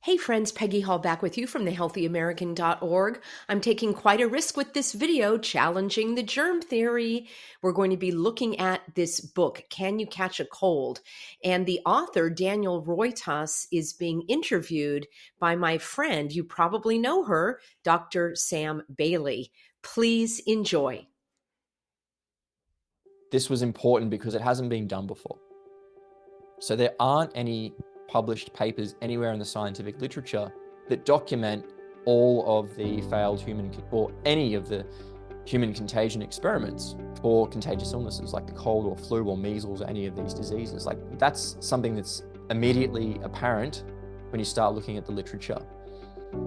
Hey friends, Peggy Hall back with you from thehealthyamerican.org. I'm taking quite a risk with this video challenging the germ theory. We're going to be looking at this book, Can You Catch a Cold? And the author, Daniel Roytas, is being interviewed by my friend, you probably know her, Dr. Sam Bailey. Please enjoy. This was important because it hasn't been done before. So there aren't any published papers anywhere in the scientific literature that document all of the failed human or any of the human contagion experiments for contagious illnesses like the cold or flu or measles or any of these diseases. Like that's something that's immediately apparent when you start looking at the literature,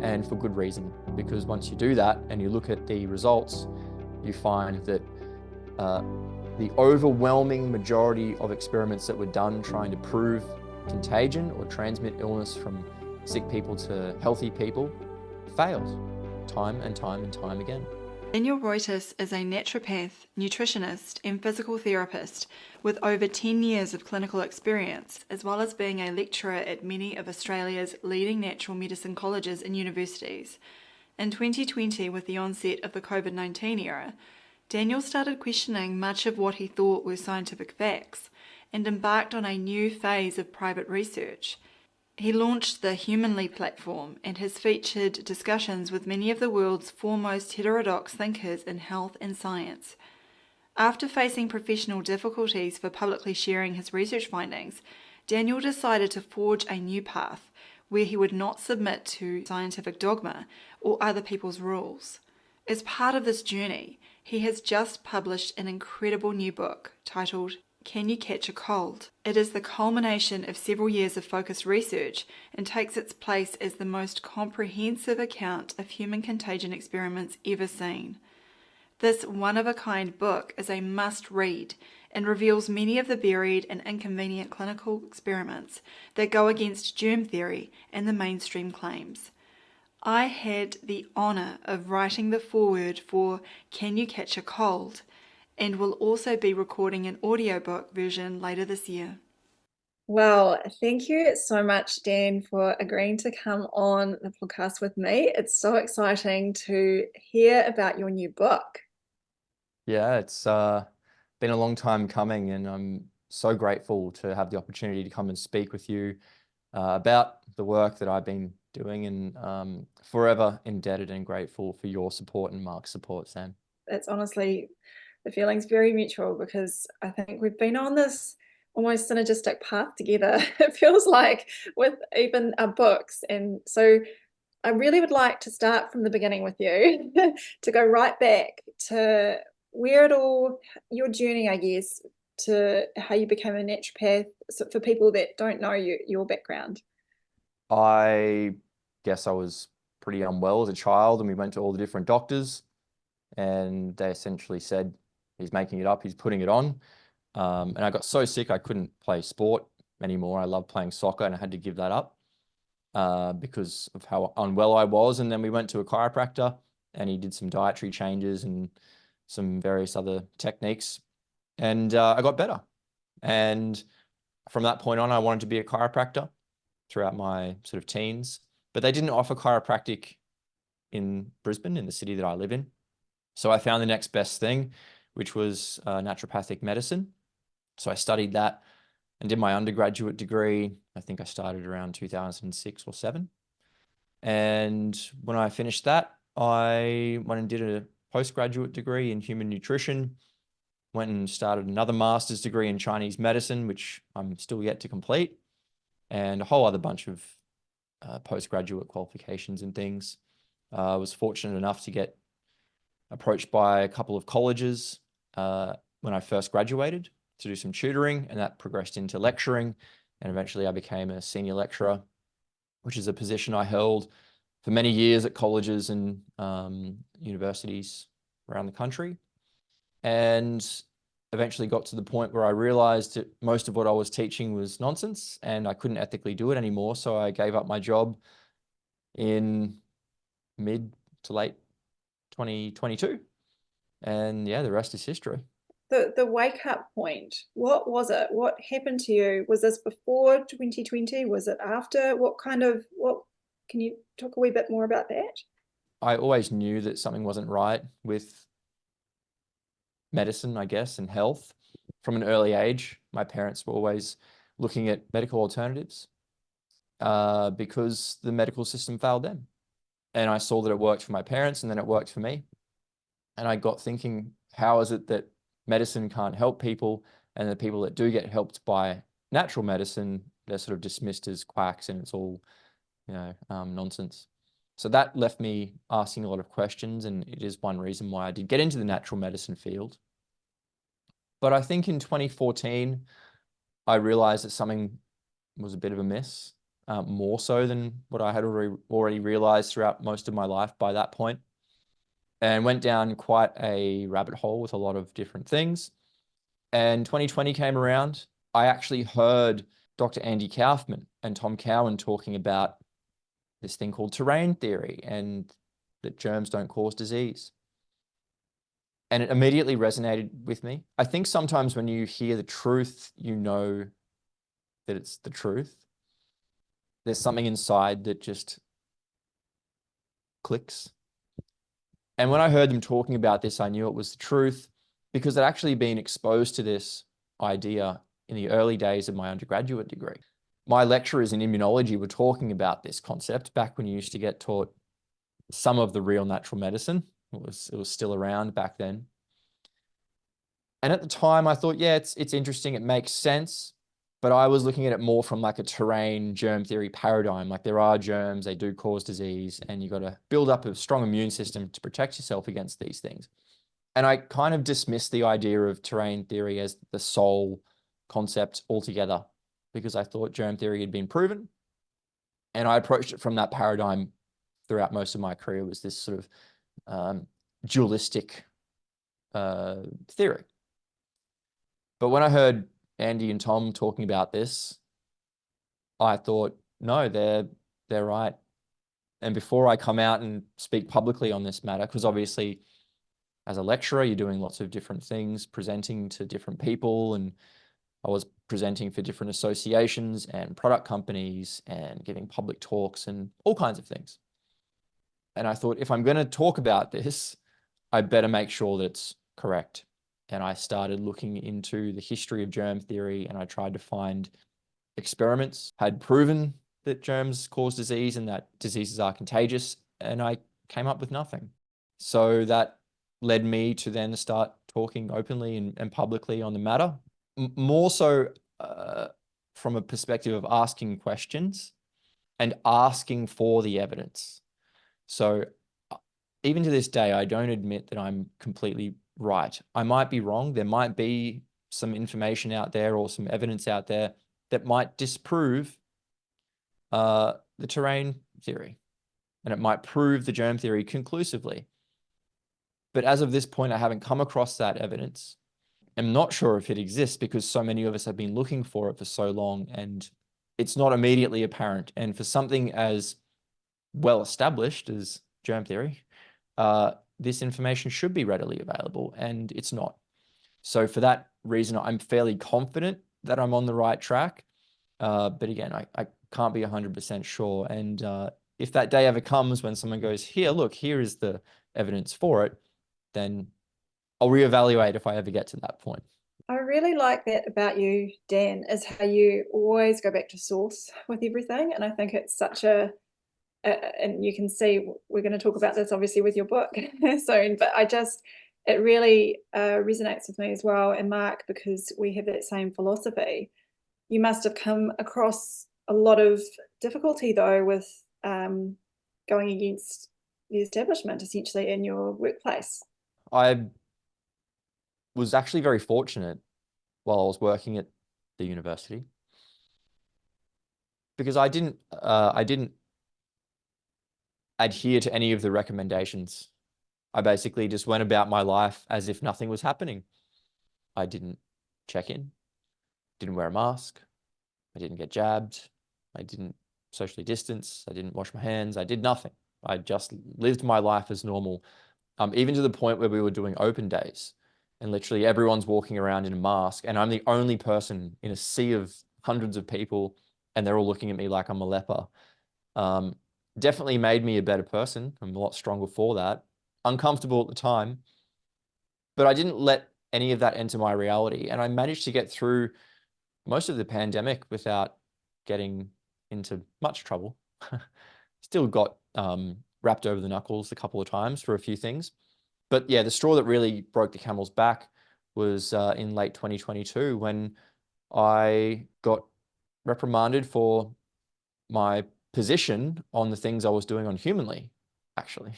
and for good reason, because once you do that and you look at the results, you find that the overwhelming majority of experiments that were done trying to prove contagion or transmit illness from sick people to healthy people failed time and time and time again. Daniel Roytas is a naturopath, nutritionist, and physical therapist with over 10 years of clinical experience, as well as being a lecturer at many of Australia's leading natural medicine colleges and universities. In 2020, with the onset of the COVID-19 era, Daniel started questioning much of what he thought were scientific facts and embarked on a new phase of private research. He launched the Humanly platform and has featured discussions with many of the world's foremost heterodox thinkers in health and science. After facing professional difficulties for publicly sharing his research findings, Daniel decided to forge a new path where he would not submit to scientific dogma or other people's rules. As part of this journey, he has just published an incredible new book titled Can You Catch a Cold? It is the culmination of several years of focused research and takes its place as the most comprehensive account of human contagion experiments ever seen. This one-of-a-kind book is a must-read and reveals many of the buried and inconvenient clinical experiments that go against germ theory and the mainstream claims. I had the honour of writing the foreword for Can You Catch a Cold, and will also be recording an audiobook version later this year. Well, thank you so much, Dan, for agreeing to come on the podcast with me. It's so exciting to hear about your new book. Yeah, it's been a long time coming, and I'm so grateful to have the opportunity to come and speak with you about the work that I've been doing, and forever indebted and grateful for your support and Mark's support, Sam. It's honestly, the feeling's very mutual because I think we've been on this almost synergistic path together, it feels like, with even our books. And so I really would like to start from the beginning with you, to go right back to where it all, your journey, I guess, to how you became a naturopath, so for people that don't know your background. I guess I was pretty unwell as a child, and we went to all the different doctors, and they essentially said, he's making it up, he's putting it on. And I got so sick I couldn't play sport anymore. I loved playing soccer, and I had to give that up because of how unwell I was. And then we went to a chiropractor, and he did some dietary changes and some various other techniques, and I got better. And from that point on, I wanted to be a chiropractor throughout my sort of teens, but they didn't offer chiropractic in Brisbane, in the city that I live in. So I found the next best thing, which was naturopathic medicine. So I studied that and did my undergraduate degree. I think I started around 2006 or 7. And when I finished that, I went and did a postgraduate degree in human nutrition, went and started another master's degree in Chinese medicine, which I'm still yet to complete, and a whole other bunch of postgraduate qualifications and things. I was fortunate enough to get approached by a couple of colleges when I first graduated to do some tutoring, and that progressed into lecturing, and eventually I became a senior lecturer, which is a position I held for many years at colleges and universities around the country, and eventually got to the point where I realized that most of what I was teaching was nonsense and I couldn't ethically do it anymore. So I gave up my job in mid to late 2022. And yeah, the rest is history. The wake up point, what was it? What happened to you? Was this before 2020? Was it after? What Can you talk a wee bit more about that? I always knew that something wasn't right with medicine, I guess, and health. From an early age, my parents were always looking at medical alternatives because the medical system failed them. And I saw that it worked for my parents, and then it worked for me. And I got thinking, how is it that medicine can't help people, and the people that do get helped by natural medicine, they're sort of dismissed as quacks, and it's all, nonsense. So that left me asking a lot of questions, and it is one reason why I did get into the natural medicine field. But I think in 2014, I realized that something was a bit of a miss, more so than what I had already realized throughout most of my life by that point, and went down quite a rabbit hole with a lot of different things. And 2020 came around. I actually heard Dr. Andy Kaufman and Tom Cowan talking about this thing called terrain theory and that germs don't cause disease. And it immediately resonated with me. I think sometimes when you hear the truth, you know that it's the truth. There's something inside that just clicks. And when I heard them talking about this, I knew it was the truth because I'd actually been exposed to this idea in the early days of my undergraduate degree. My lecturers in immunology were talking about this concept back when you used to get taught some of the real natural medicine. It was still around back then. And at the time I thought, yeah, it's interesting. It makes sense. But I was looking at it more from like a terrain germ theory paradigm. Like there are germs, they do cause disease, and you've got to build up a strong immune system to protect yourself against these things. And I kind of dismissed the idea of terrain theory as the sole concept altogether because I thought germ theory had been proven. And I approached it from that paradigm throughout most of my career. It was this sort of dualistic theory. But when I heard Andy and Tom talking about this, I thought, no, they're right. And before I come out and speak publicly on this matter, because obviously as a lecturer, you're doing lots of different things, presenting to different people, and I was presenting for different associations and product companies and giving public talks and all kinds of things. And I thought, if I'm going to talk about this, I better make sure that it's correct. And I started looking into the history of germ theory, and I tried to find experiments had proven that germs cause disease and that diseases are contagious, and I came up with nothing. So that led me to then start talking openly and publicly on the matter, more so from a perspective of asking questions and asking for the evidence. So even to this day, I don't admit that I'm completely right. I might be wrong. There might be some information out there or some evidence out there that might disprove the terrain theory, and it might prove the germ theory conclusively. But as of this point, I haven't come across that evidence. I'm not sure if it exists because so many of us have been looking for it for so long, and it's not immediately apparent. And for something as well established as germ theory, this information should be readily available, and it's not. So for that reason, I'm fairly confident that I'm on the right track. But again, I can't be 100% sure. And if that day ever comes when someone goes, here, look, here is the evidence for it, then I'll reevaluate if I ever get to that point. I really like that about you, Dan, is how you always go back to source with everything. And I think it's such and you can see we're going to talk about this obviously with your book soon, but it really resonates with me as well, and Mark, because we have that same philosophy. You must have come across a lot of difficulty though with going against the establishment essentially in your workplace. I was actually very fortunate while I was working at the university because I didn't adhere to any of the recommendations. I basically just went about my life as if nothing was happening. I didn't check in, didn't wear a mask, I didn't get jabbed, I didn't socially distance, I didn't wash my hands, I did nothing. I just lived my life as normal, even to the point where we were doing open days and literally everyone's walking around in a mask and I'm the only person in a sea of hundreds of people and they're all looking at me like I'm a leper. definitely made me a better person. I'm a lot stronger for that. Uncomfortable at the time, but I didn't let any of that enter my reality. And I managed to get through most of the pandemic without getting into much trouble. Still got wrapped over the knuckles a couple of times for a few things. But yeah, the straw that really broke the camel's back was in late 2022 when I got reprimanded for my position on the things I was doing on Humanly, actually.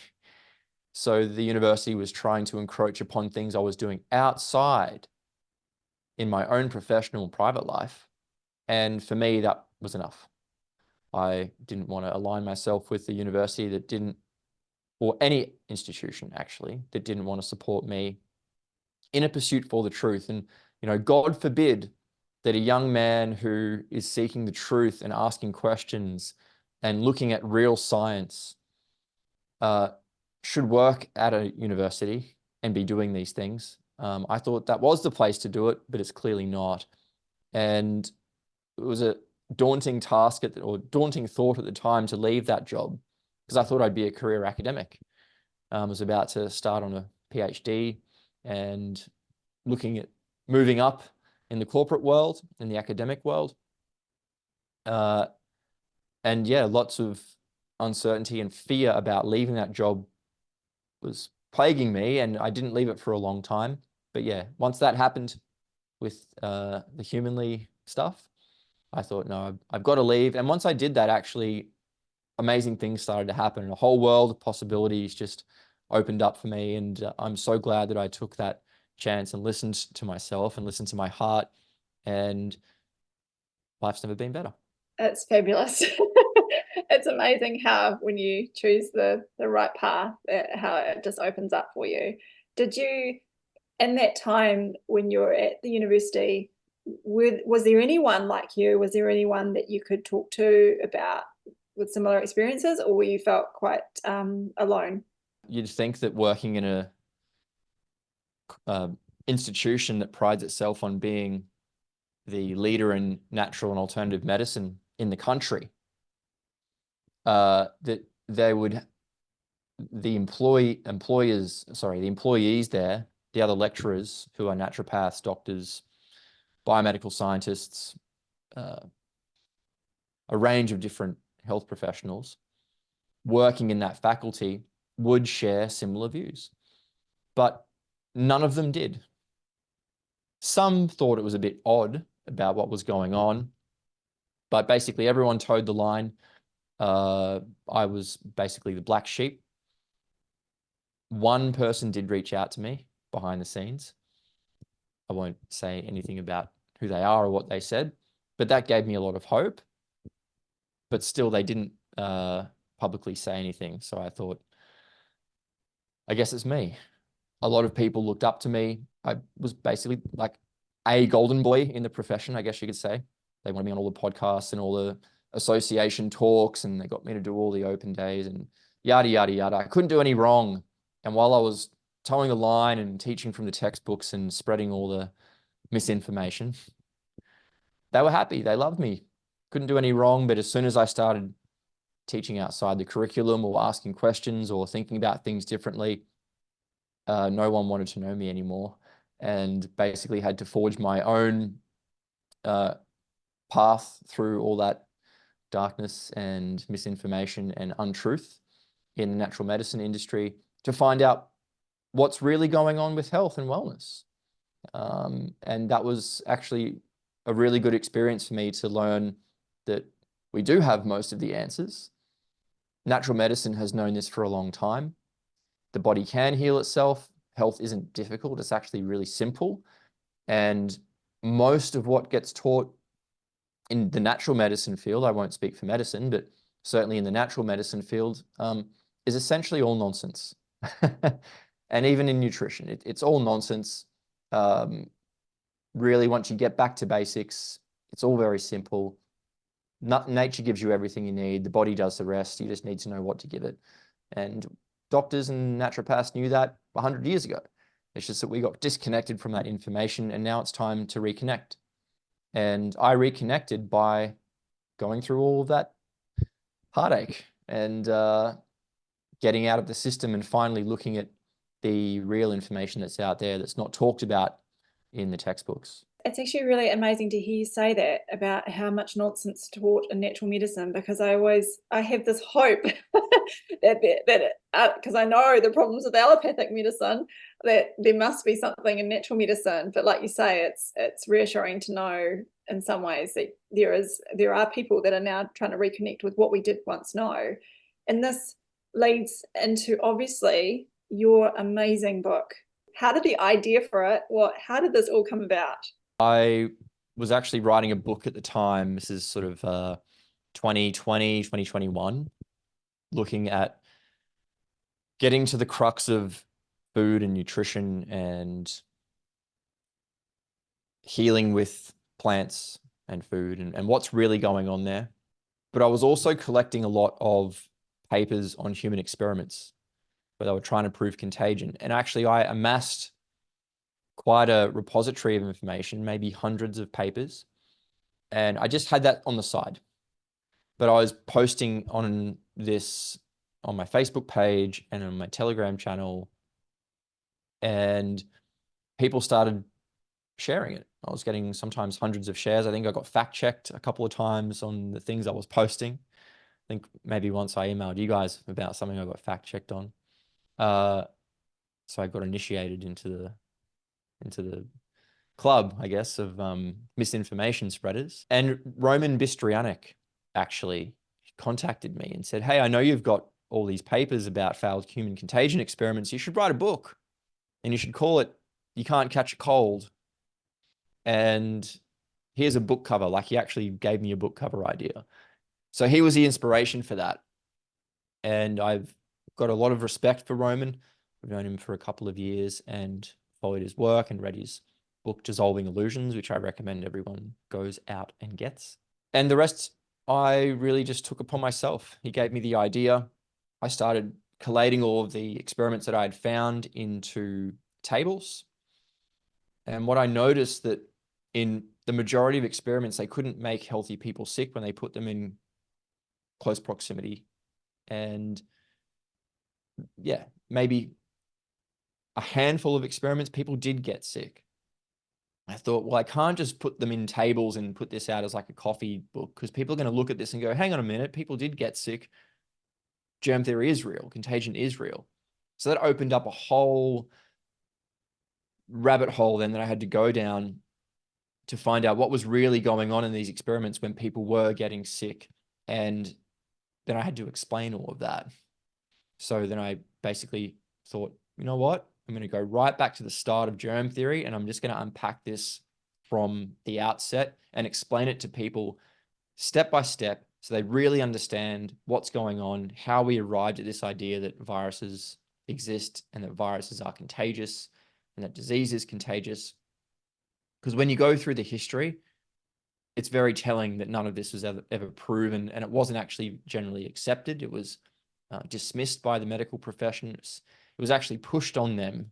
So the university was trying to encroach upon things I was doing outside in my own professional and private life. And for me, that was enough. I didn't want to align myself with the university that didn't, or any institution actually, that didn't want to support me in a pursuit for the truth. And, you know, God forbid that a young man who is seeking the truth and asking questions and looking at real science should work at a university and be doing these things. I thought that was the place to do it, but it's clearly not. And it was a daunting task or daunting thought at the time to leave that job because I thought I'd be a career academic. I was about to start on a PhD and looking at moving up in the corporate world, in the academic world. And yeah, lots of uncertainty and fear about leaving that job was plaguing me, and I didn't leave it for a long time. But yeah, once that happened with the Humanly stuff, I thought, no, I've got to leave. And once I did that, actually, amazing things started to happen, and a whole world of possibilities just opened up for me. And I'm so glad that I took that chance and listened to myself and listened to my heart, and life's never been better. It's fabulous. It's amazing how when you choose the right path, how it just opens up for you. Did you, in that time when you were at the university, was there anyone like you? Was there anyone that you could talk to about with similar experiences, or were you felt quite alone? You'd think that working in a institution that prides itself on being the leader in natural and alternative medicine in the country, that they would, the employees there, the other lecturers who are naturopaths, doctors, biomedical scientists, a range of different health professionals working in that faculty would share similar views, but none of them did. Some thought it was a bit odd about what was going on, but basically everyone towed the line. I was basically the black sheep. One person did reach out to me behind the scenes. I won't say anything about who they are or what they said, but that gave me a lot of hope. But still, they didn't publicly say anything. So I thought, I guess it's me. A lot of people looked up to me. I was basically like a golden boy in the profession, I guess you could say. They wanted me on all the podcasts and all the association talks, and they got me to do all the open days and yada, yada, yada. I couldn't do any wrong. And while I was towing the line and teaching from the textbooks and spreading all the misinformation, they were happy. They loved me. Couldn't do any wrong. But as soon as I started teaching outside the curriculum or asking questions or thinking about things differently, no one wanted to know me anymore, and basically had to forge my own path through all that darkness and misinformation and untruth in the natural medicine industry to find out what's really going on with health and wellness. And that was actually a really good experience for me to learn that we do have most of the answers. Natural medicine has known this for a long time. The body can heal itself. Health isn't difficult. It's actually really simple. And most of what gets taught in the natural medicine field, I won't speak for medicine, but certainly in the natural medicine field, is essentially all nonsense. And even in nutrition, it's all nonsense. Really, once you get back to basics, it's all very simple. Nature gives you everything you need. The body does the rest. You just need to know what to give it. And doctors and naturopaths knew that 100 years ago. It's just that we got disconnected from that information, and now it's time to reconnect. And I reconnected by going through all of that heartache and getting out of the system and finally looking at the real information that's out there that's not talked about in the textbooks. It's actually really amazing to hear you say that about how much nonsense is taught in natural medicine, because I have this hope that because I know the problems with allopathic medicine, that there must be something in natural medicine. But like you say, it's reassuring to know in some ways that there are people that are now trying to reconnect with what we did once know. And this leads into obviously your amazing book. How did the idea for it? How did this all come about? I was actually writing a book at the time. This is sort of 2020, 2021, looking at getting to the crux of food and nutrition and healing with plants and food and what's really going on there. But I was also collecting a lot of papers on human experiments where they were trying to prove contagion. And actually I amassed quite a repository of information, maybe hundreds of papers. And I just had that on the side. But I was posting on this on my Facebook page and on my Telegram channel, and people started sharing it. I was getting sometimes hundreds of shares. I think I got fact checked a couple of times on the things I was posting. I think maybe once I emailed you guys about something I got fact checked on. So I got initiated into the club, I guess, of misinformation spreaders. And Roman Bystrianic actually contacted me and said, hey, I know you've got all these papers about failed human contagion experiments. You should write a book, and you should call it You Can't Catch a Cold. And here's a book cover. Like, he actually gave me a book cover idea. So he was the inspiration for that. And I've got a lot of respect for Roman. I've known him for a couple of years and followed his work and read his book, Dissolving Illusions, which I recommend everyone goes out and gets. And the rest, I really just took upon myself. He gave me the idea. I started collating all of the experiments that I had found into tables. And what I noticed that in the majority of experiments, they couldn't make healthy people sick when they put them in close proximity. And yeah, maybe a handful of experiments, people did get sick. I thought, well, I can't just put them in tables and put this out as like a coffee book, because people are going to look at this and go, hang on a minute, people did get sick. Germ theory is real. Contagion is real. So that opened up a whole rabbit hole then that I had to go down to find out what was really going on in these experiments when people were getting sick. And then I had to explain all of that. So then I basically thought, you know what? I'm going to go right back to the start of germ theory, and I'm just going to unpack this from the outset and explain it to people step by step so they really understand what's going on, how we arrived at this idea that viruses exist and that viruses are contagious and that disease is contagious. Because when you go through the history, it's very telling that none of this was ever proven, and it wasn't actually generally accepted. It was dismissed by the medical profession. It was actually pushed on them,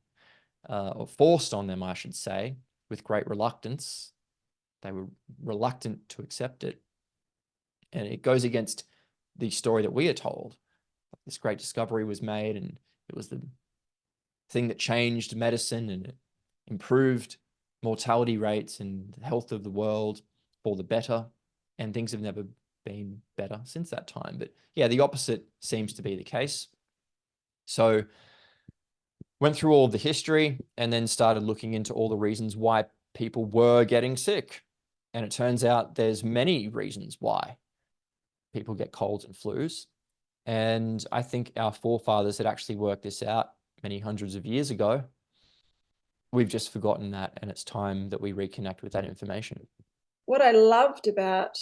or forced on them, I should say, with great reluctance. They were reluctant to accept it. And it goes against the story that we are told. This great discovery was made, and it was the thing that changed medicine, and it improved mortality rates and the health of the world for the better. And things have never been better since that time. But yeah, the opposite seems to be the case. So went through all the history and then started looking into all the reasons why people were getting sick. And it turns out there's many reasons why people get colds and flus. And I think our forefathers had actually worked this out many hundreds of years ago. We've just forgotten that, and it's time that we reconnect with that information. What I loved about,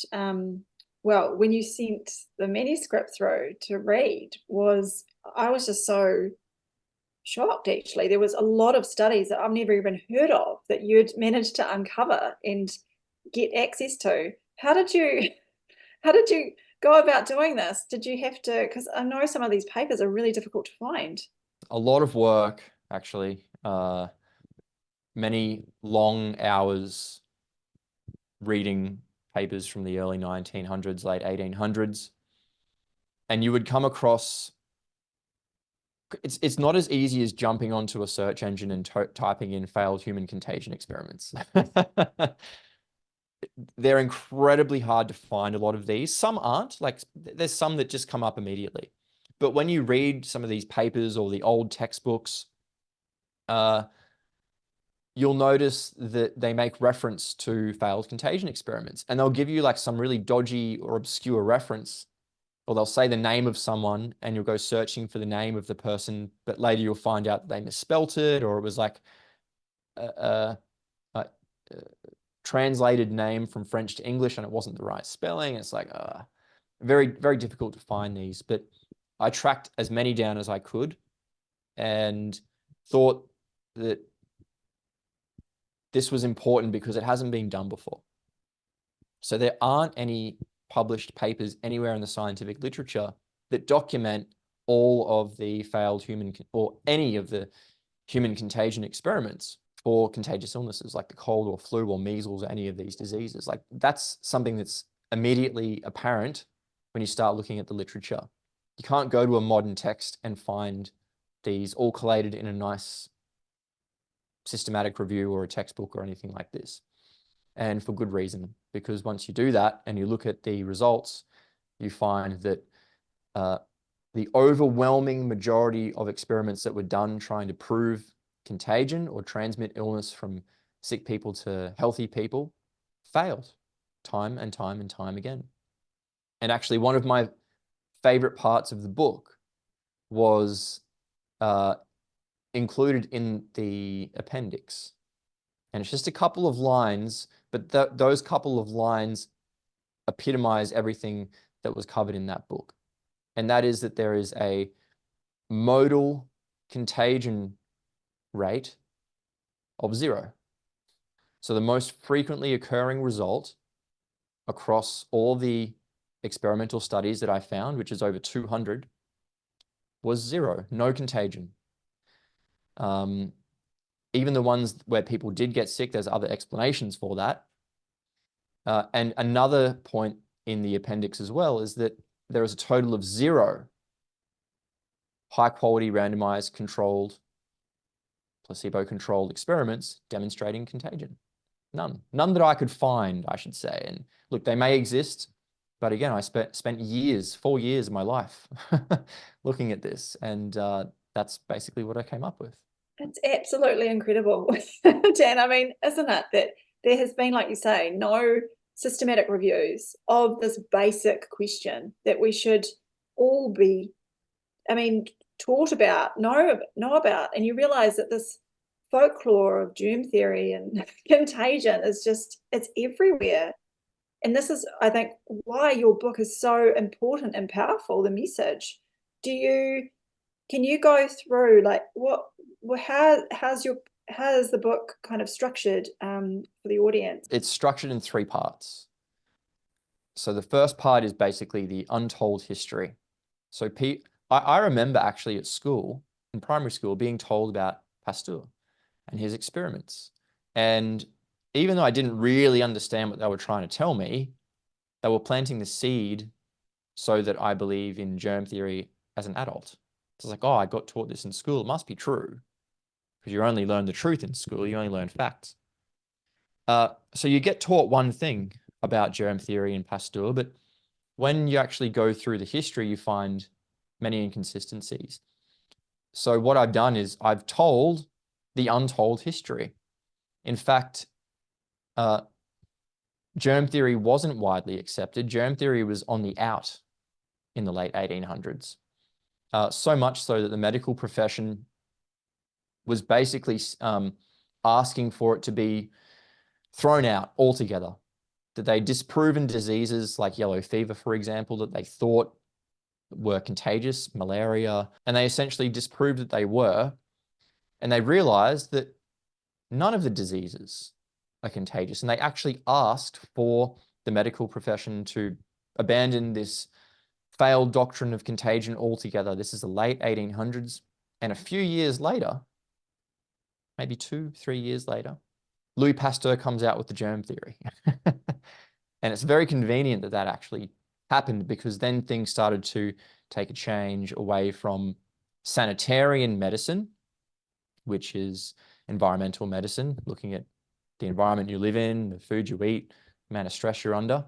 well, when you sent the manuscript through to read, was I was just so shocked, actually. There was a lot of studies that I've never even heard of that you'd managed to uncover and get access to. How did you go about doing this? Did you have to, because I know some of these papers are really difficult to find. A lot of work, actually. Many long hours reading papers from the early 1900s, late 1800s. and you would come across, it's not as easy as jumping onto a search engine and typing in failed human contagion experiments. They're incredibly hard to find, a lot of these. Some aren't, like there's some that just come up immediately. But when you read some of these papers or the old textbooks, you'll notice that they make reference to failed contagion experiments, and they'll give you like some really dodgy or obscure reference, or they'll say the name of someone and you'll go searching for the name of the person, but later you'll find out they misspelt it, or it was like a translated name from French to English and it wasn't the right spelling. It's like very, very difficult to find these, but I tracked as many down as I could and thought that this was important because it hasn't been done before. So there aren't any published papers anywhere in the scientific literature that document all of the failed human or any of the human contagion experiments for contagious illnesses like the cold or flu or measles or any of these diseases. Like that's something that's immediately apparent when you start looking at the literature. You can't go to a modern text and find these all collated in a nice systematic review or a textbook or anything like this. And for good reason, because once you do that and you look at the results, you find that the overwhelming majority of experiments that were done trying to prove contagion or transmit illness from sick people to healthy people failed time and time and time again. And actually, one of my favorite parts of the book was included in the appendix. And it's just a couple of lines, but those couple of lines epitomize everything that was covered in that book. And that is that there is a modal contagion rate of 0. So the most frequently occurring result across all the experimental studies that I found, which is over 200, was 0, no contagion. Even the ones where people did get sick, there's other explanations for that. And another point in the appendix as well is that there is a total of 0 high-quality randomized controlled, placebo-controlled experiments demonstrating contagion. None that I could find, I should say. And look, they may exist, but again, I spent years, 4 years of my life looking at this, and that's basically what I came up with. It's absolutely incredible, Dan. I mean, isn't it that there has been, like you say, no systematic reviews of this basic question that we should all be, I mean, taught about, know about, and you realize that this folklore of germ theory and contagion is just, it's everywhere. And this is, I think, why your book is so important and powerful, the message. Can you go through like how's the book kind of structured for the audience? It's structured in 3 parts. So the first part is basically the untold history. So I remember actually at school, in primary school, being told about Pasteur and his experiments. And even though I didn't really understand what they were trying to tell me, they were planting the seed so that I believe in germ theory as an adult. It's like, oh, I got taught this in school. It must be true. Because you only learn the truth in school. You only learn facts. So you get taught one thing about germ theory and Pasteur, but when you actually go through the history, you find many inconsistencies. So what I've done is I've told the untold history. In fact, germ theory wasn't widely accepted. Germ theory was on the out in the late 1800s. So much so that the medical profession was basically asking for it to be thrown out altogether. That they disproven diseases like yellow fever, for example, that they thought were contagious, malaria, and they essentially disproved that they were. And they realized that none of the diseases are contagious. And they actually asked for the medical profession to abandon this failed doctrine of contagion altogether. This is the late 1800s. And a few years later, maybe 2-3 years later, Louis Pasteur comes out with the germ theory. And it's very convenient that that actually happened, because then things started to take a change away from sanitarian medicine, which is environmental medicine, looking at the environment you live in, the food you eat, the amount of stress you're under,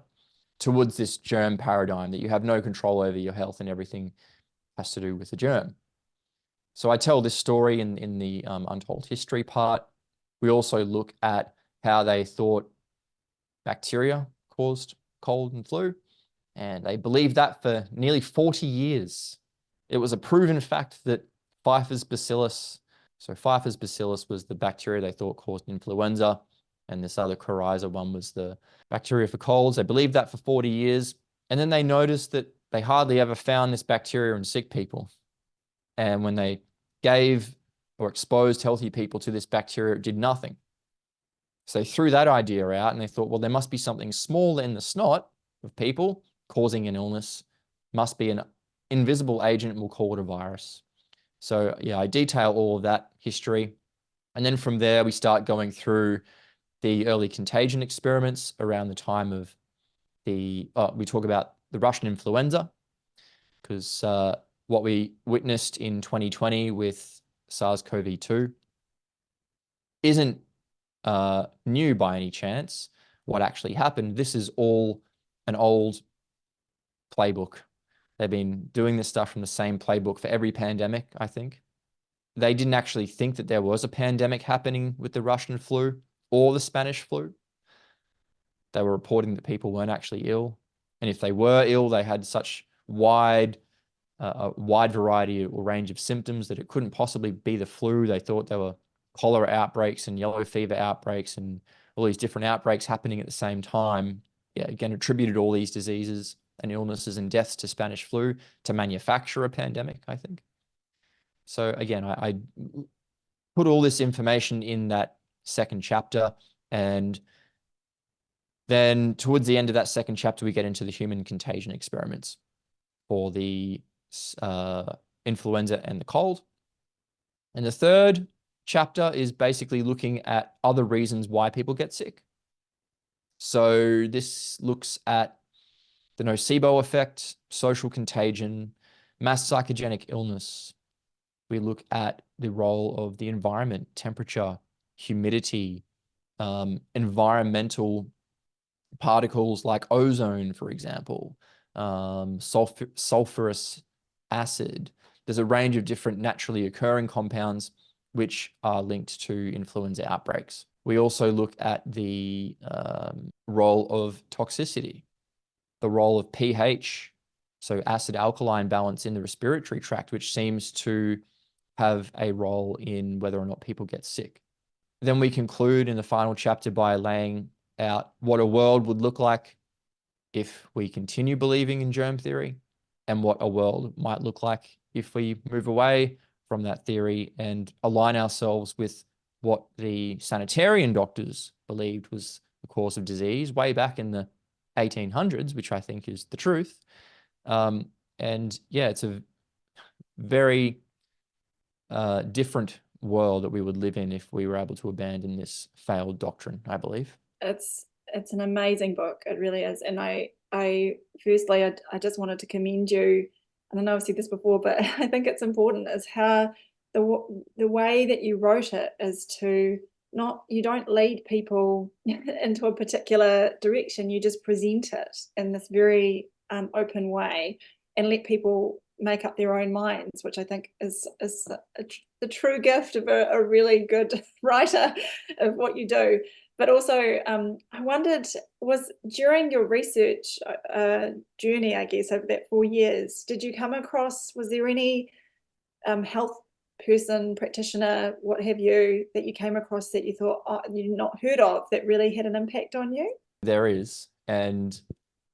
towards this germ paradigm that you have no control over your health and everything has to do with the germ. So I tell this story in the Untold History part. We also look at how they thought bacteria caused cold and flu, and they believed that for nearly 40 years. It was a proven fact that Pfeiffer's bacillus, so Pfeiffer's bacillus was the bacteria they thought caused influenza, and this other coryza one was the bacteria for colds. They believed that for 40 years, and then they noticed that they hardly ever found this bacteria in sick people. And when they gave or exposed healthy people to this bacteria, it did nothing. So they threw that idea out and they thought, well, there must be something small in the snot of people causing an illness, must be an invisible agent, and we'll call it a virus. So yeah, I detail all of that history. And then from there, we start going through the early contagion experiments around the time of we talk about the Russian influenza, because what we witnessed in 2020 with SARS-CoV-2 isn't new by any chance. What actually happened, this is all an old playbook. They've been doing this stuff from the same playbook for every pandemic, I think. They didn't actually think that there was a pandemic happening with the Russian flu or the Spanish flu. They were reporting that people weren't actually ill. And if they were ill, they had such a wide variety or range of symptoms that it couldn't possibly be the flu. They thought there were cholera outbreaks and yellow fever outbreaks and all these different outbreaks happening at the same time. Yeah, again, attributed all these diseases and illnesses and deaths to Spanish flu to manufacture a pandemic, I think. So again, I put all this information in that second chapter, and then towards the end of that second chapter, we get into the human contagion experiments for the influenza and the cold. And the third chapter is basically looking at other reasons why people get sick. So this looks at the nocebo effect, social contagion, mass psychogenic illness. We look at the role of the environment, temperature, humidity, environmental particles like ozone, for example, sulfurous acid. There's a range of different naturally occurring compounds which are linked to influenza outbreaks. We also look at the role of toxicity, the role of pH, so acid-alkaline balance in the respiratory tract, which seems to have a role in whether or not people get sick. Then we conclude in the final chapter by laying out what a world would look like if we continue believing in germ theory, and what a world might look like if we move away from that theory and align ourselves with what the sanitarian doctors believed was the cause of disease way back in the 1800s, which I think is the truth. And yeah, it's a very different world that we would live in if we were able to abandon this failed doctrine, I believe. It's an amazing book. It really is. And I firstly, I just wanted to commend you. And I know I've said this before, but I think it's important, is how the way that you wrote it is to you don't lead people into a particular direction. You just present it in this very open way and let people make up their own minds, which I think is the true gift of a really good writer of what you do. But also, I wondered, was during your research journey, I guess, over that 4 years, did you come across, was there any health person, practitioner, what have you, that you came across that you thought you'd not heard of that really had an impact on you? There is, and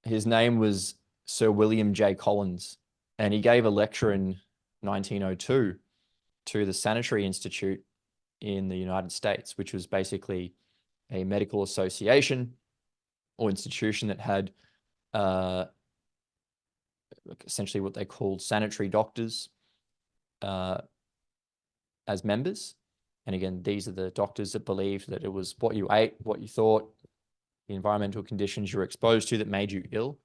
his name was Sir William J. Collins, and he gave a lecture in 1902 to the Sanitary Institute in the United States, which was basically a medical association or institution that had essentially what they called sanitary doctors as members. And again, these are the doctors that believed that it was what you ate, what you thought, the environmental conditions you were exposed to that made you ill.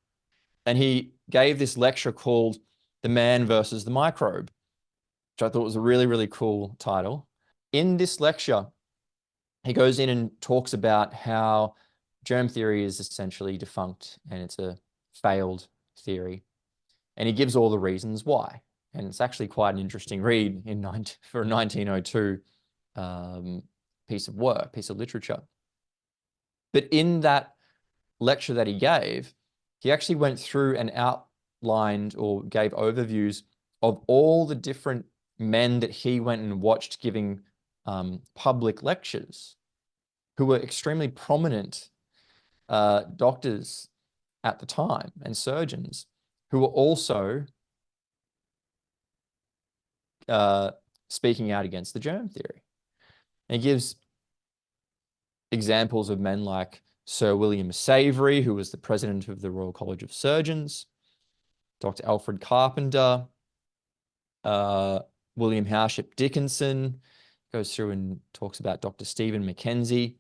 And he gave this lecture called The Man versus the Microbe, which I thought was a really, really cool title. In this lecture, he goes in and talks about how germ theory is essentially defunct and it's a failed theory. And he gives all the reasons why. And it's actually quite an interesting read for a 1902 piece of literature. But in that lecture that he gave, he actually went through and outlined or gave overviews of all the different men that he went and watched giving public lectures, who were extremely prominent doctors at the time and surgeons who were also speaking out against the germ theory. And he gives examples of men like Sir William Savery, who was the president of the Royal College of Surgeons, Dr. Alfred Carpenter, William Howship Dickinson, goes through and talks about Dr. Stephen Mackenzie,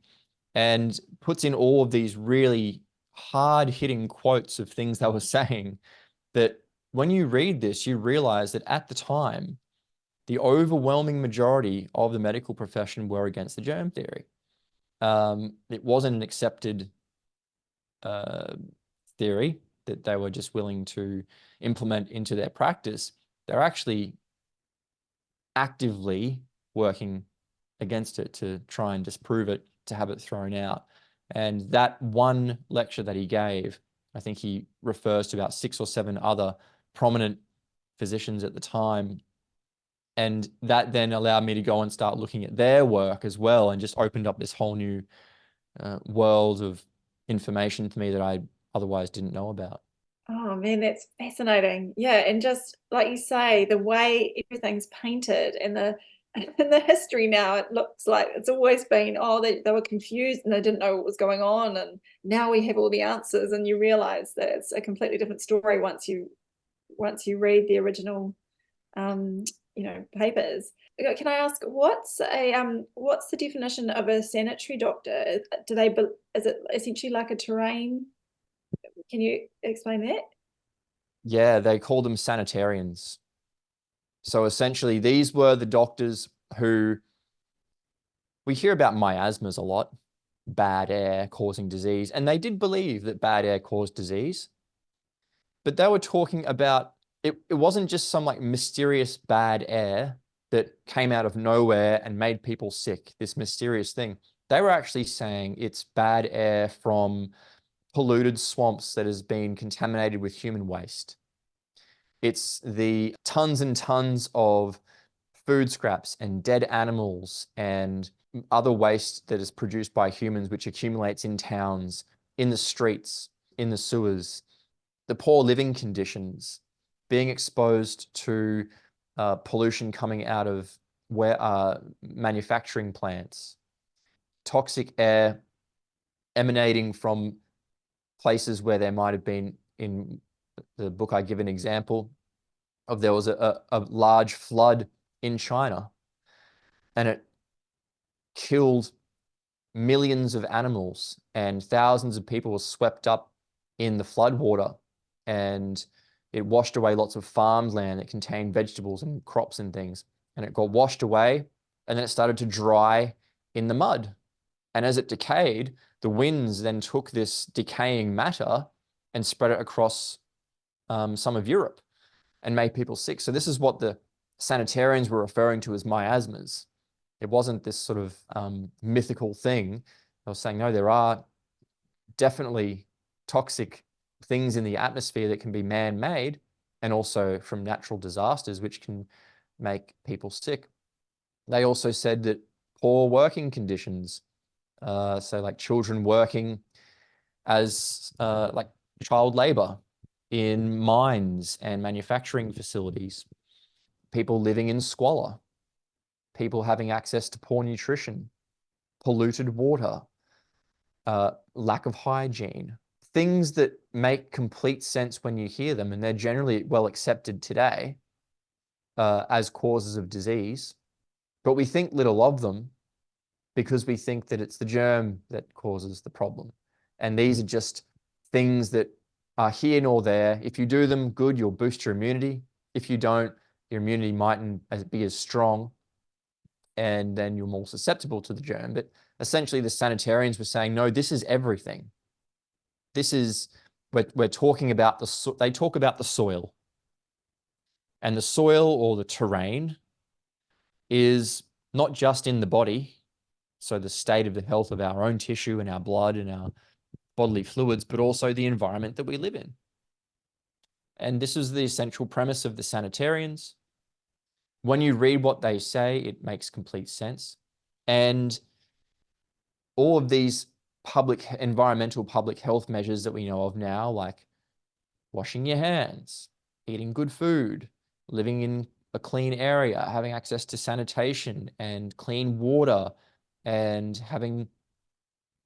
and puts in all of these really hard-hitting quotes of things they were saying that when you read this, you realize that at the time, the overwhelming majority of the medical profession were against the germ theory. It wasn't an accepted theory that they were just willing to implement into their practice. They're actually actively working against it to try and disprove it, to have it thrown out. And that one lecture that he gave, I think he refers to about 6 or 7 other prominent physicians at the time. And that then allowed me to go and start looking at their work as well, and just opened up this whole new world of information to me that I otherwise didn't know about. Oh man, that's fascinating. Yeah, and just like you say, the way everything's painted and the in the history now, it looks like it's always been, oh, they were confused and they didn't know what was going on, and now we have all the answers, and you realize that it's a completely different story once you read the original papers. Can I ask, what's the definition of a sanitary doctor? Is it essentially like a terrain? Can you explain that? Yeah, they called them sanitarians. So essentially, these were the doctors who, we hear about miasmas a lot, bad air causing disease, and they did believe that bad air caused disease, but they were talking about, it wasn't just some like mysterious bad air that came out of nowhere and made people sick, this mysterious thing. They were actually saying it's bad air from polluted swamps that has been contaminated with human waste. It's the tons and tons of food scraps and dead animals and other waste that is produced by humans, which accumulates in towns, in the streets, in the sewers, the poor living conditions, being exposed to pollution coming out of manufacturing plants, toxic air emanating from places where there might have been, in the book I give an example of, there was a large flood in China and it killed millions of animals and thousands of people were swept up in the flood water, and it washed away lots of farmland that contained vegetables and crops and things, and it got washed away, and then it started to dry in the mud. And as it decayed, the winds then took this decaying matter and spread it across some of Europe and made people sick. So this is what the sanitarians were referring to as miasmas. It wasn't this sort of mythical thing. I was saying, no, there are definitely toxic things in the atmosphere that can be man-made and also from natural disasters, which can make people sick. They also said that poor working conditions, so like children working as like child labor in mines and manufacturing facilities, people living in squalor, people having access to poor nutrition, polluted water, lack of hygiene, things that make complete sense when you hear them, and they're generally well accepted today as causes of disease, but we think little of them because we think that it's the germ that causes the problem. And these are just things that are here nor there. If you do them, good, you'll boost your immunity. If you don't, your immunity mightn't be as strong, and then you're more susceptible to the germ. But essentially, the sanitarians were saying, no, this is everything. This is, we're talking about they talk about the soil. And the soil or the terrain is not just in the body, so the state of the health of our own tissue and our blood and our bodily fluids, but also the environment that we live in. And this is the essential premise of the sanitarians. When you read what they say, it makes complete sense. And all of these environmental public health measures that we know of now, like washing your hands, eating good food, living in a clean area, having access to sanitation and clean water, and having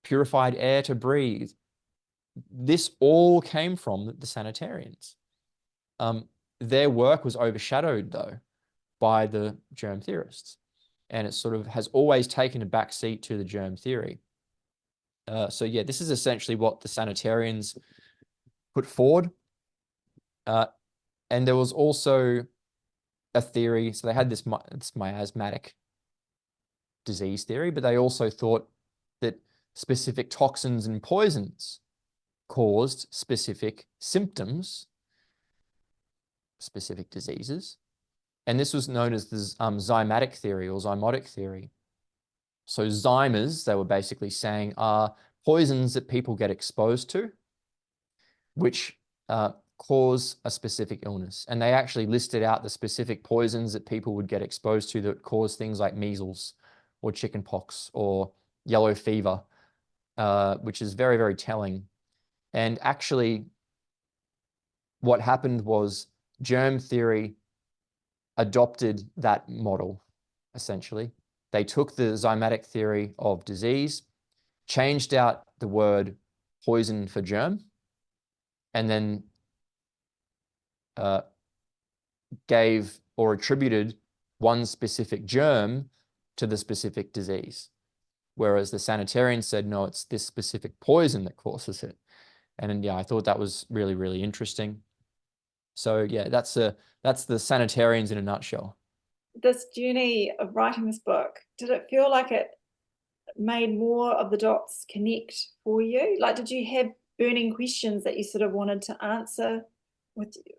purified air to breathe. This all came from the sanitarians. Their work was overshadowed, though, by the germ theorists, and it sort of has always taken a back seat to the germ theory. So yeah, this is essentially what the sanitarians put forward. And there was also a theory, so they had this miasmatic disease theory, but they also thought that specific toxins and poisons caused specific symptoms, specific diseases. And this was known as the zymatic theory or zymotic theory. So zymers, they were basically saying, are poisons that people get exposed to, which cause a specific illness. And they actually listed out the specific poisons that people would get exposed to that cause things like measles or chickenpox or yellow fever, which is very, very telling. And actually, what happened was germ theory adopted that model, essentially. They took the zymatic theory of disease, changed out the word poison for germ, and then gave or attributed one specific germ to the specific disease. Whereas the sanitarians said, no, it's this specific poison that causes it. And yeah, I thought that was really, really interesting. So yeah, that's the sanitarians in a nutshell. This journey of writing this book, did it feel like it made more of the dots connect for you? Like, did you have burning questions that you sort of wanted to answer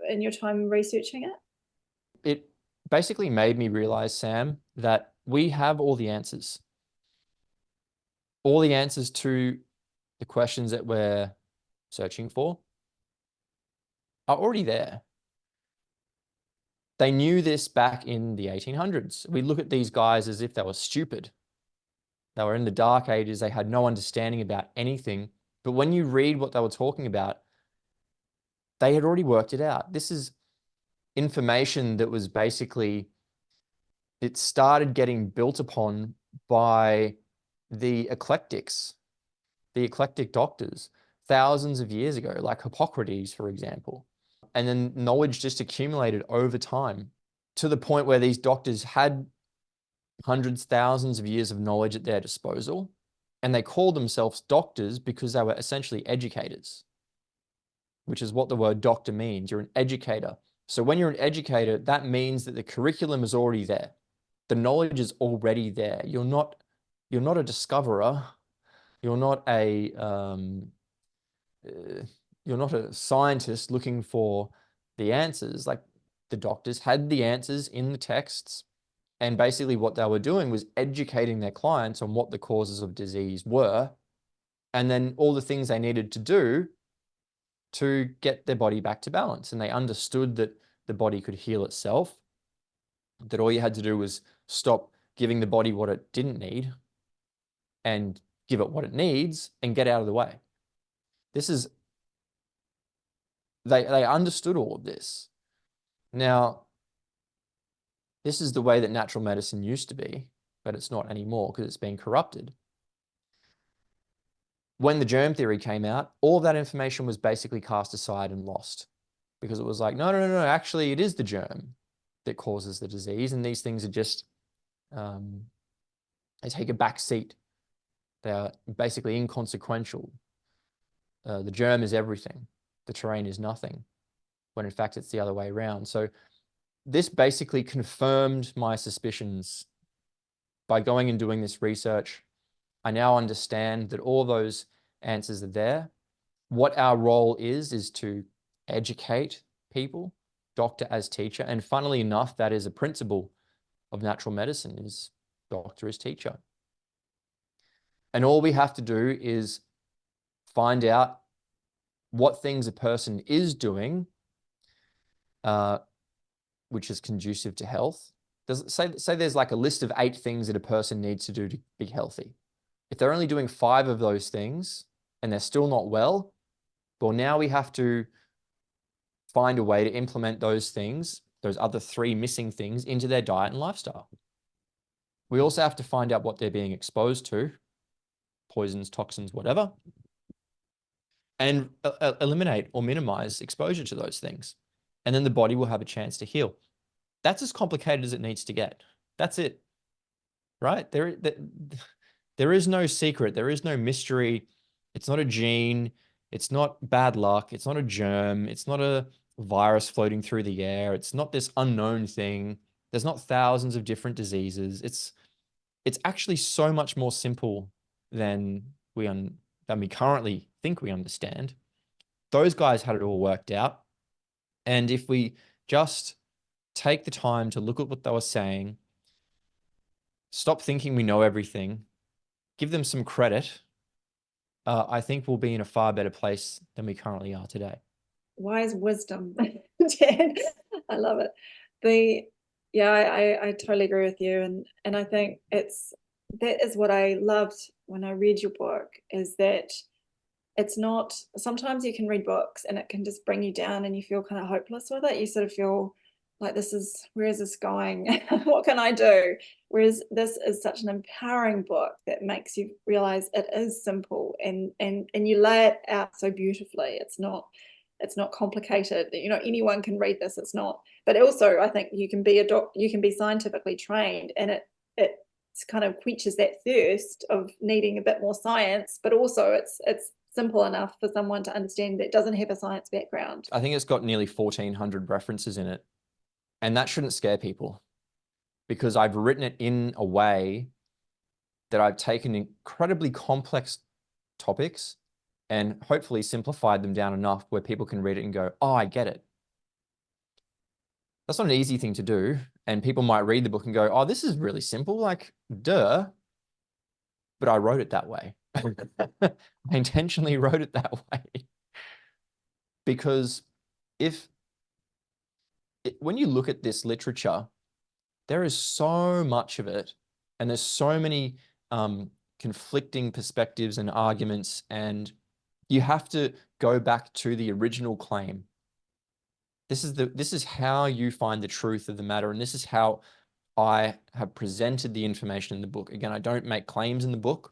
in your time researching it? It basically made me realize, Sam, that we have all the answers. All the answers to the questions that we're searching for are already there. They knew this back in the 1800s. We look at these guys as if they were stupid. They were in the dark ages. They had no understanding about anything. But when you read what they were talking about, they had already worked it out. This is information that was basically, it started getting built upon by the eclectics, the eclectic doctors, thousands of years ago, like Hippocrates, for example. And then knowledge just accumulated over time to the point where these doctors had hundreds, thousands of years of knowledge at their disposal. And they called themselves doctors because they were essentially educators, which is what the word doctor means. You're an educator. So when you're an educator, that means that the curriculum is already there. The knowledge is already there. You're not a discoverer. You're not a scientist looking for the answers. Like, the doctors had the answers in the texts, and basically what they were doing was educating their clients on what the causes of disease were, and then all the things they needed to do to get their body back to balance. And they understood that the body could heal itself, that all you had to do was stop giving the body what it didn't need and give it what it needs and get out of the way. They understood all of this. Now, this is the way that natural medicine used to be, but it's not anymore because it's been corrupted. When the germ theory came out, all of that information was basically cast aside and lost, because it was like, no, actually it is the germ that causes the disease, and these things are just, they take a back seat. They are basically inconsequential. The germ is everything. The terrain is nothing, when in fact it's the other way around. So this basically confirmed my suspicions. By going and doing this research, I now understand that all those answers are there. What our role is to educate people, doctor as teacher. And funnily enough, that is a principle of natural medicine, is doctor as teacher. And all we have to do is find out what things a person is doing, which is conducive to health. Say there's like a list of 8 things that a person needs to do to be healthy. If they're only doing 5 of those things and they're still not well, well, now we have to find a way to implement those things, those other 3 missing things, into their diet and lifestyle. We also have to find out what they're being exposed to, poisons, toxins, whatever, and eliminate or minimize exposure to those things. And then the body will have a chance to heal. That's as complicated as it needs to get. That's it, right? There is no secret. There is no mystery. It's not a gene. It's not bad luck. It's not a germ. It's not a virus floating through the air. It's not this unknown thing. There's not thousands of different diseases. It's actually so much more simple than we currently think we understand. Those guys had it all worked out. And if we just take the time to look at what they were saying, stop thinking we know everything, give them some credit, I think we'll be in a far better place than we currently are today. Wise wisdom, Jen. I love it. I totally agree with you, and I think that is what I loved when I read your book, is that it's not, sometimes you can read books and it can just bring you down and you feel kind of hopeless with it. You sort of feel like, where is this going? What can I do? Whereas this is such an empowering book that makes you realize it is simple, and you lay it out so beautifully. It's not complicated. Anyone can read this. It's not, but also I think you can be scientifically trained, and it kind of quenches that thirst of needing a bit more science, but also it's simple enough for someone to understand that doesn't have a science background. I think it's got nearly 1,400 references in it. And that shouldn't scare people, because I've written it in a way that I've taken incredibly complex topics and hopefully simplified them down enough where people can read it and go, oh, I get it. That's not an easy thing to do. And people might read the book and go, oh, this is really simple, like, duh. But I wrote it that way. I intentionally wrote it that way. Because when you look at this literature, there is so much of it, and there's so many conflicting perspectives and arguments, and you have to go back to the original claim. This is how you find the truth of the matter, and this is how I have presented the information in the book. Again, I don't make claims in the book.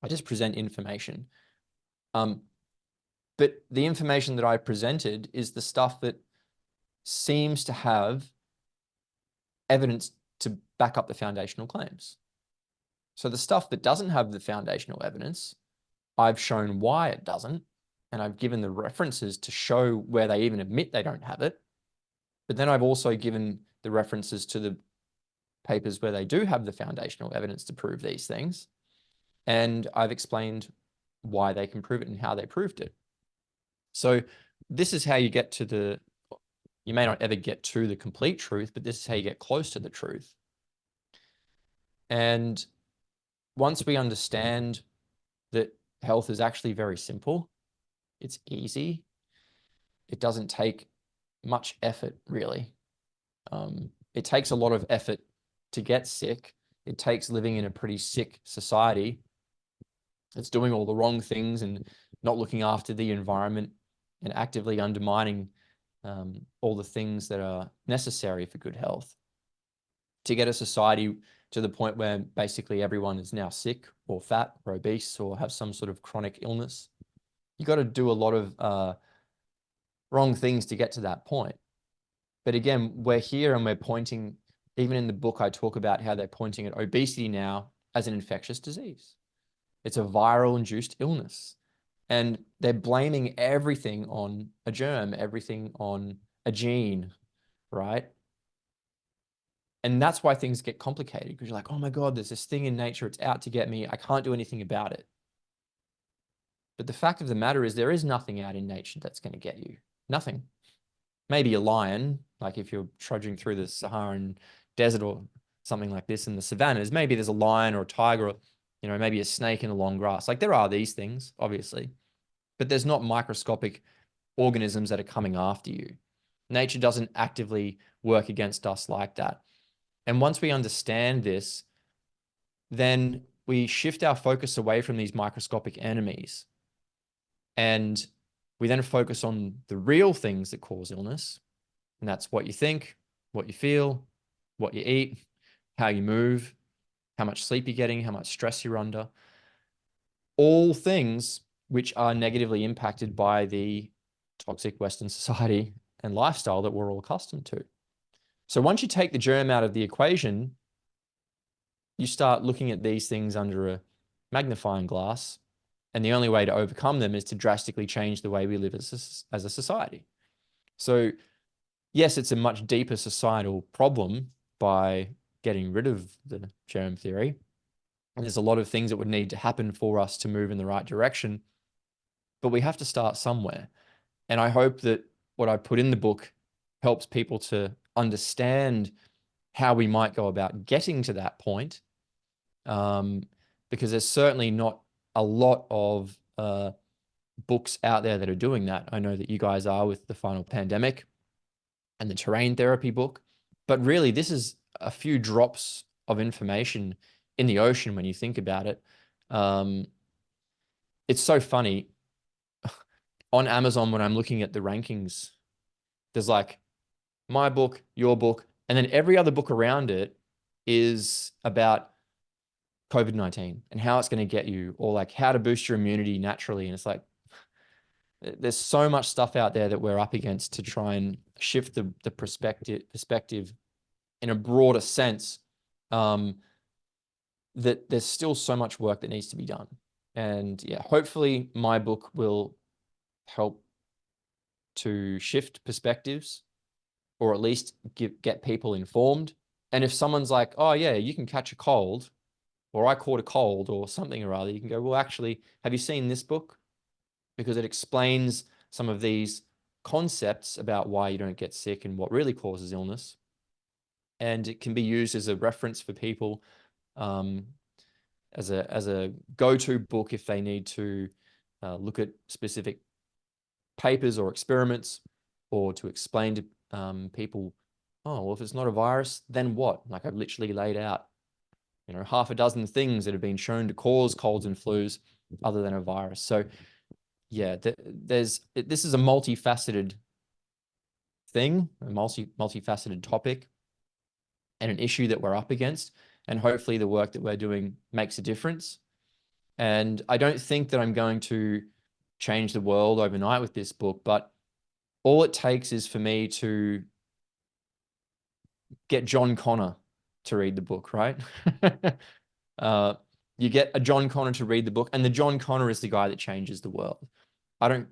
I just present information. But the information that I presented is the stuff that seems to have evidence to back up the foundational claims. So the stuff that doesn't have the foundational evidence, I've shown why it doesn't, and I've given the references to show where they even admit they don't have it. But then I've also given the references to the papers where they do have the foundational evidence to prove these things. And I've explained why they can prove it and how they proved it. So this is how you get to you may not ever get to the complete truth, but this is how you get close to the truth. And once we understand that health is actually very simple, it's easy, it doesn't take much effort, really. It takes a lot of effort to get sick. It takes living in a pretty sick society. It's doing all the wrong things and not looking after the environment and actively undermining all the things that are necessary for good health. To get a society to the point where basically everyone is now sick or fat or obese or have some sort of chronic illness, you got to do a lot of wrong things to get to that point. But again, we're here and we're pointing, even in the book, I talk about how they're pointing at obesity now as an infectious disease. It's a viral induced illness. And they're blaming everything on a germ, everything on a gene, right? And that's why things get complicated, because you're like, oh my God, there's this thing in nature. It's out to get me. I can't do anything about it. But the fact of the matter is there is nothing out in nature that's going to get you. Nothing. Maybe a lion, like if you're trudging through the Saharan desert or something like this in the savannas, maybe there's a lion or a tiger, or, you know, maybe a snake in the long grass. Like there are these things, obviously, but there's not microscopic organisms that are coming after you. Nature doesn't actively work against us like that. And once we understand this, then we shift our focus away from these microscopic enemies. And we then focus on the real things that cause illness. And that's what you think, what you feel, what you eat, how you move, how much sleep you're getting, how much stress you're under. All things which are negatively impacted by the toxic Western society and lifestyle that we're all accustomed to. So once you take the germ out of the equation, you start looking at these things under a magnifying glass. And the only way to overcome them is to drastically change the way we live as a society. So yes, it's a much deeper societal problem by getting rid of the germ theory. And there's a lot of things that would need to happen for us to move in the right direction. But we have to start somewhere. And I hope that what I put in the book helps people to understand how we might go about getting to that point. Because there's certainly not a lot of books out there that are doing that. I know that you guys are with the Final Pandemic and the terrain therapy book, but really this is a few drops of information in the ocean when you think about it. It's so funny. On Amazon, when I'm looking at the rankings, there's like my book, your book, and then every other book around it is about COVID-19 and how it's going to get you, or like how to boost your immunity naturally. And it's like, there's so much stuff out there that we're up against to try and shift the perspective in a broader sense, that there's still so much work that needs to be done. And yeah, hopefully my book will help to shift perspectives, or at least get people informed. And if someone's like, oh yeah, you can catch a cold, or I caught a cold or something or other, you can go, well, actually, have you seen this book? Because it explains some of these concepts about why you don't get sick and what really causes illness. And it can be used as a reference for people, as a go-to book if they need to look at specific papers or experiments, or to explain to people, oh, well, if it's not a virus, then what? Like I've literally laid out, you know, half a dozen things that have been shown to cause colds and flus other than a virus. So yeah, this is a multifaceted thing, a multifaceted topic, and an issue that we're up against. And hopefully the work that we're doing makes a difference. And I don't think that I'm going to change the world overnight with this book, but all it takes is for me to get John Connor to read the book, right? You get a John Connor to read the book, and the John Connor is the guy that changes the world. I don't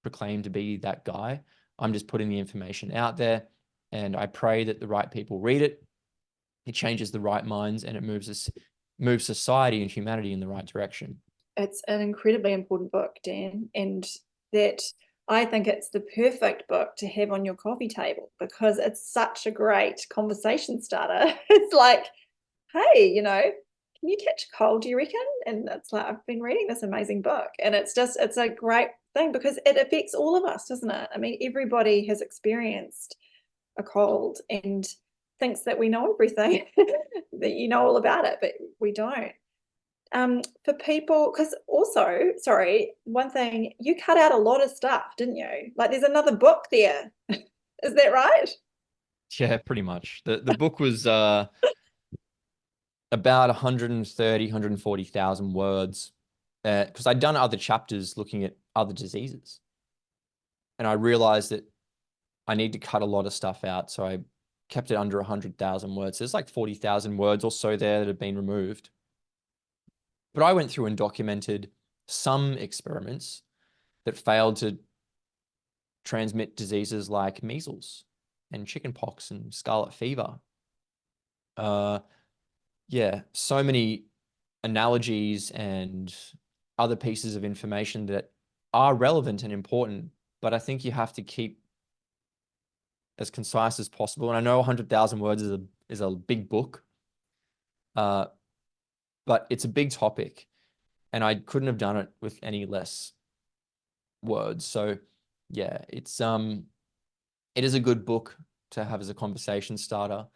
proclaim to be that guy. I'm just putting the information out there, and I pray that the right people read it. It changes the right minds, and it moves society and humanity in the right direction. It's an incredibly important book, Dan, and that I think it's the perfect book to have on your coffee table, because it's such a great conversation starter. It's like, hey, you know, can you catch a cold, do you reckon? And it's like, I've been reading this amazing book, and it's a great thing because it affects all of us, doesn't it? I mean, everybody has experienced a cold and thinks that we know everything, that you know all about it, but we don't. For people, because also, sorry, one thing, you cut out a lot of stuff, didn't you? Like there's another book there. Is that right? Yeah, pretty much. The book was about 130, 140,000 words, because I'd done other chapters looking at other diseases. And I realized that I need to cut a lot of stuff out. So I kept it under 100,000 words. There's like 40,000 words or so there that have been removed. But I went through and documented some experiments that failed to transmit diseases like measles and chickenpox and scarlet fever. Yeah, so many analogies and other pieces of information that are relevant and important, but I think you have to keep as concise as possible. And I know 100,000 words is a big book, but it's a big topic, and I couldn't have done it with any less words. So yeah, it is a good book to have as a conversation starter,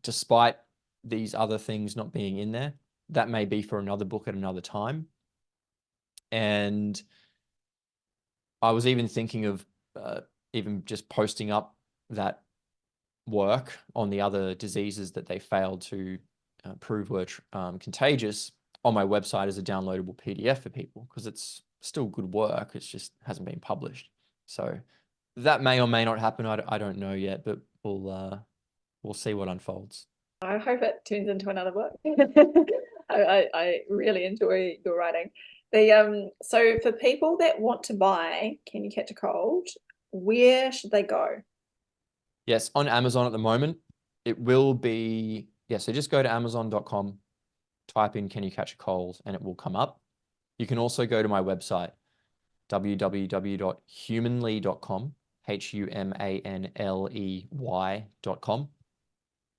despite these other things not being in there. That may be for another book at another time. And I was even thinking of even just posting up that work on the other diseases that they failed to prove were contagious on my website as a downloadable PDF for people, because it's still good work. It's just hasn't been published. So that may or may not happen. I don't know yet, but we'll see what unfolds. I hope it turns into another book. I really enjoy your writing. So for people that want to buy Can You Catch a Cold, where should they go? Yes, on Amazon at the moment. It will be, so just go to amazon.com, type in Can You Catch a Cold, and it will come up. You can also go to my website, www.humanly.com, humanley.com.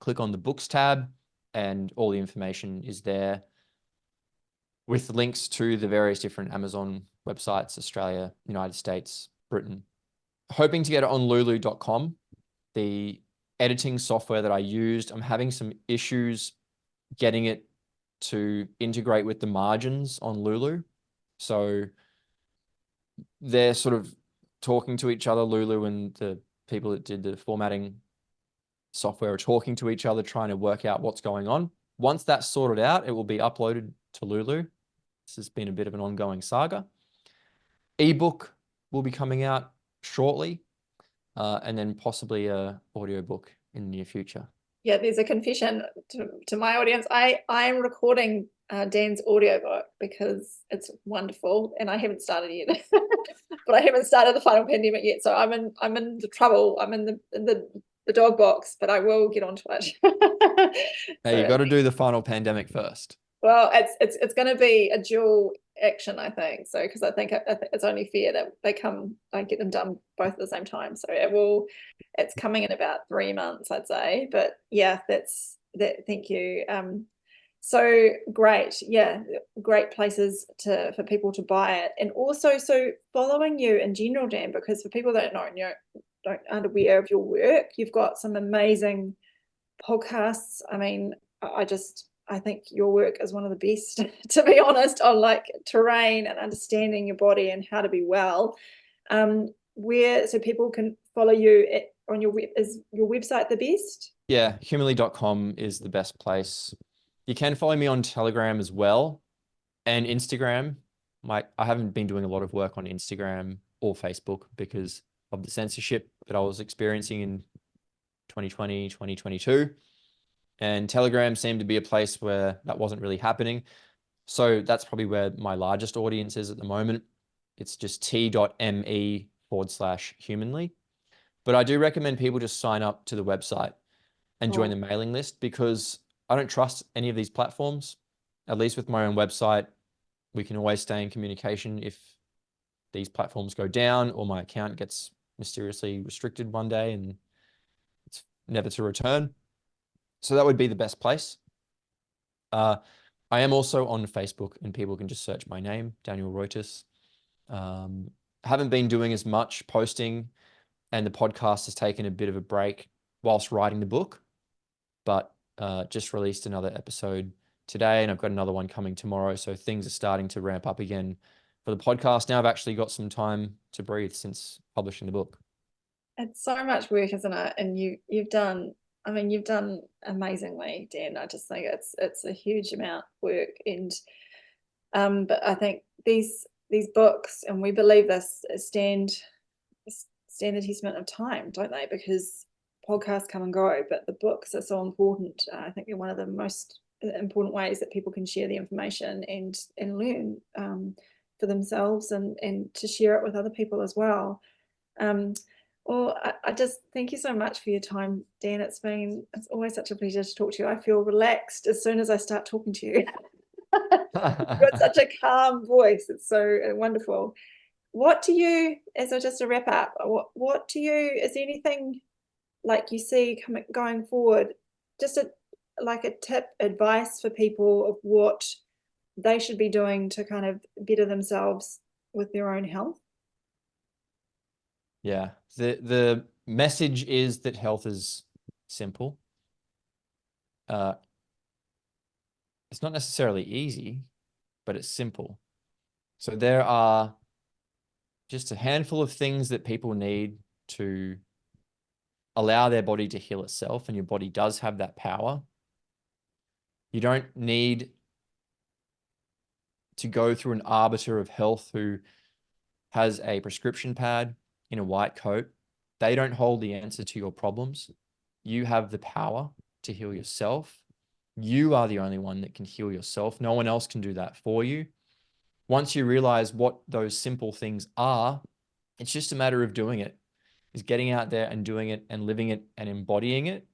Click on the books tab, and all the information is there with links to the various different Amazon websites, Australia, United States, Britain. Hoping to get it on lulu.com. The editing software that I used, I'm having some issues getting it to integrate with the margins on Lulu. So they're sort of talking to each other. Lulu and the people that did the formatting software are talking to each other, trying to work out what's going on. Once that's sorted out, it will be uploaded to Lulu. This has been a bit of an ongoing saga. Ebook will be coming out shortly, and then possibly a audiobook in the near future. Yeah, there's a confession to my audience. I am recording Dan's audiobook because it's wonderful, and I haven't started yet. But I haven't started the final pandemic yet, so I'm in the trouble. I'm in the dog box, but I will get onto it. Hey, you got to do the final pandemic first. Well, it's going to be a dual action, I think. So because I think it's only fair that I get them done both at the same time. So it's coming in about 3 months, I'd say. But yeah, that's that. Thank you. So great. Yeah, great places for people to buy it, and also so following you in general, Dan, because for people that aren't aware of your work, you've got some amazing podcasts. I mean, I think your work is one of the best, to be honest, on like terrain and understanding your body and how to be well. So people can follow you on your web. Is your website the best? Yeah, humanly.com is the best place. You can follow me on Telegram as well, and Instagram. I haven't been doing a lot of work on Instagram or Facebook because of the censorship that I was experiencing in 2020, 2022. And Telegram seemed to be a place where that wasn't really happening. So that's probably where my largest audience is at the moment. It's just t.me/humanly. But I do recommend people just sign up to the website and join the mailing list, because I don't trust any of these platforms. At least with my own website, we can always stay in communication if these platforms go down or my account gets mysteriously restricted one day and it's never to return. So that would be the best place. I am also on Facebook, and people can just search my name, Daniel Reuters. Haven't been doing as much posting, and the podcast has taken a bit of a break whilst writing the book, but just released another episode today, and I've got another one coming tomorrow. So things are starting to ramp up again for the podcast. Now I've actually got some time to breathe since publishing the book. It's so much work, isn't it? And you've done amazingly, Dan. I just think it's a huge amount of work, and but I think these books, and we believe this, stand the testament of time, don't they? Because podcasts come and go, but the books are so important. I think they're one of the most important ways that people can share the information and learn for themselves, and to share it with other people as well. Well, I just thank you so much for your time, Dan. It's always such a pleasure to talk to you. I feel relaxed as soon as I start talking to you. You've got such a calm voice. It's so wonderful. What do you, as just a wrap up, what do you, is there anything like you see going forward, just like a tip, advice for people of what they should be doing to kind of better themselves with their own health? Yeah, the message is that health is simple. It's not necessarily easy, but it's simple. So there are just a handful of things that people need to allow their body to heal itself, and your body does have that power. You don't need to go through an arbiter of health who has a prescription pad in a white coat. They don't hold the answer to your problems. You have the power to heal yourself. You are the only one that can heal yourself. No one else can do that for you. Once you realize what those simple things are, it's just a matter of doing it. Is getting out there and doing it and living it and embodying it.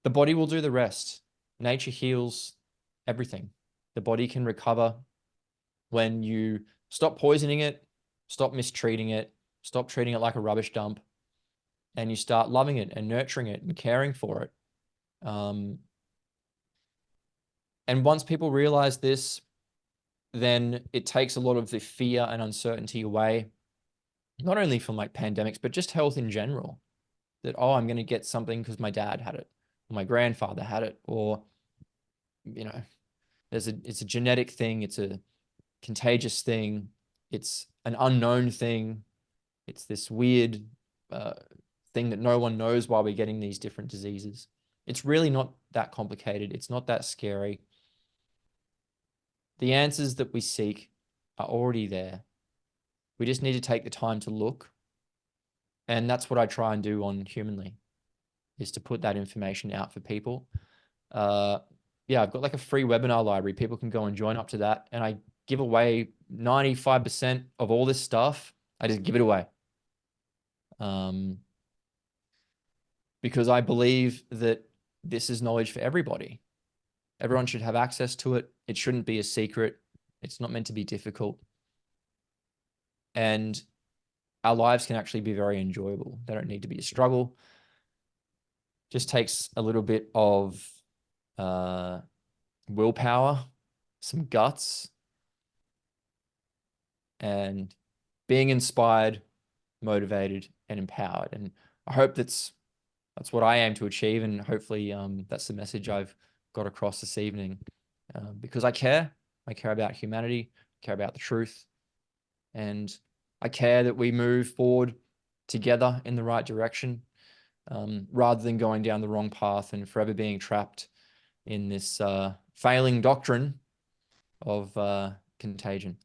The body will do the rest. Nature heals everything. The body can recover when you stop poisoning it, stop mistreating it, stop treating it like a rubbish dump, and you start loving it and nurturing it and caring for it. And once people realize this, then it takes a lot of the fear and uncertainty away, not only from like pandemics, but just health in general. That, oh, I'm going to get something because my dad had it, or my grandfather had it, or, you know, it's a genetic thing, it's a contagious thing, it's an unknown thing, it's this weird thing that no one knows why we're getting these different diseases. It's really not that complicated. It's not that scary. The answers that we seek are already there. We just need to take the time to look. And that's what I try and do on Humanly, is to put that information out for people. Yeah, I've got like a free webinar library. People can go and join up to that. And I give away 95% of all this stuff. I just give it away. Because I believe that this is knowledge for everybody. Everyone should have access to it. It shouldn't be a secret. It's not meant to be difficult. And our lives can actually be very enjoyable. They don't need to be a struggle. Just takes a little bit of willpower, some guts, and being inspired, motivated, and empowered. And I hope that's what I aim to achieve. And hopefully that's the message I've got across this evening, because I care. I care about humanity, I care about the truth, and I care that we move forward together in the right direction, rather than going down the wrong path and forever being trapped in this failing doctrine of contagion.